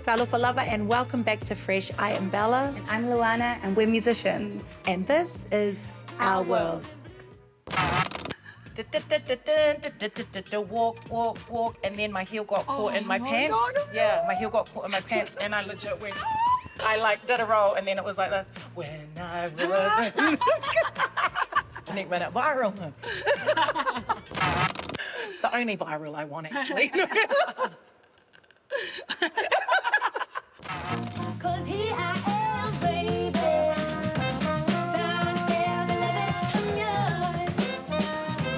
Talofa lava and welcome back to Fresh. I am Bella. And I'm Lou'ana, and we're musicians. And this is Our World. Walk, walk, walk, and then my heel got caught in my pants. God. Yeah, my heel got caught in my pants, and I legit went. I did a roll, and then it was like this. When I was, and it went up viral. It's the only viral I want, actually. Cause here I am, baby.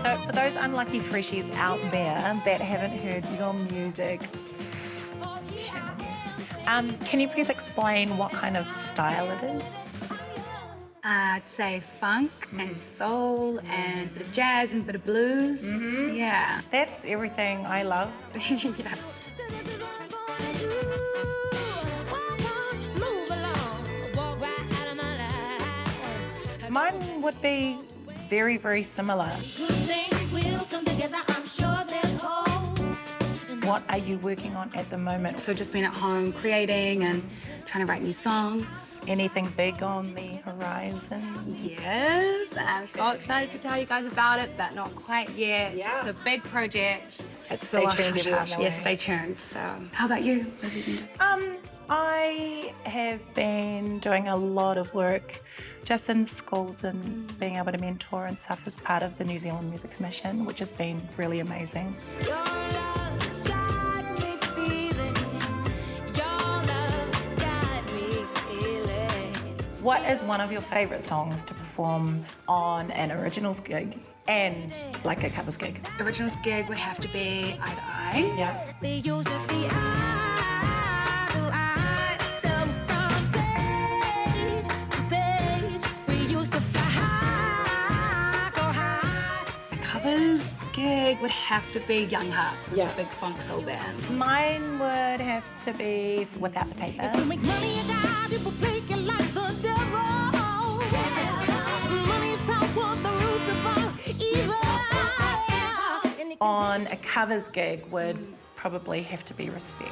So for those unlucky freshies out there that haven't heard your music, shame on you. Can you please explain what kind of style it is? I'd say funk and soul and a bit of jazz and a bit of blues. Yeah. That's everything I love. Yeah. Mine would be very, very similar. What are you working on at the moment? So just been at home creating and trying to write new songs. Anything big on the horizon? Yes, I'm so excited to tell you guys about it, but not quite yet. Yeah. It's a big project. It's Stay still a tuned, everyone. hush-hush. Yes, stay tuned. So, how about you? What have you been doing? I have been doing a lot of work just in schools and being able to mentor and stuff as part of the New Zealand Music Commission, which has been really amazing. What is one of your favourite songs to perform on an originals gig and like a covers gig? Originals gig would have to be Eye to Eye. Yeah. They used to see eye to eye, from page to page. We used to fly high, so high. A covers gig would have to be Young Hearts with Yeah. a big funk soul band. Mine would have to be Without the Paper. To make money and die, people play it like the devil. Money's power, the root of all evil. On a covers gig would probably have to be Respect.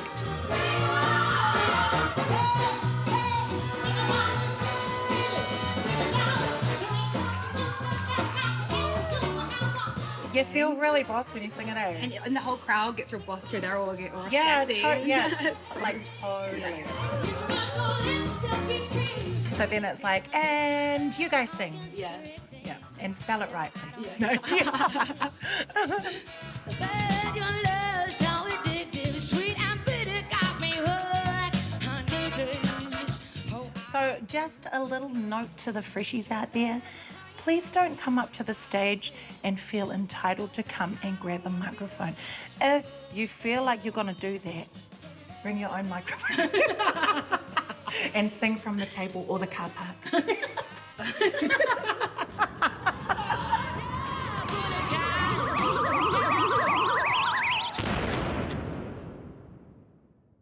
You feel really boss when you sing it, eh? And the whole crowd gets real bossed too. They're all get all Yeah, sassy. like totally. So then it's like, and you guys sing. Yeah. Yeah, and spell it right, please. Yeah. But your love so addictive, sweet and bitter, got me hooked. So just a little note to the freshies out there. Please don't come up to the stage and feel entitled to come and grab a microphone. If you feel like you're going to do that, bring your own microphone and sing from the table or the car park.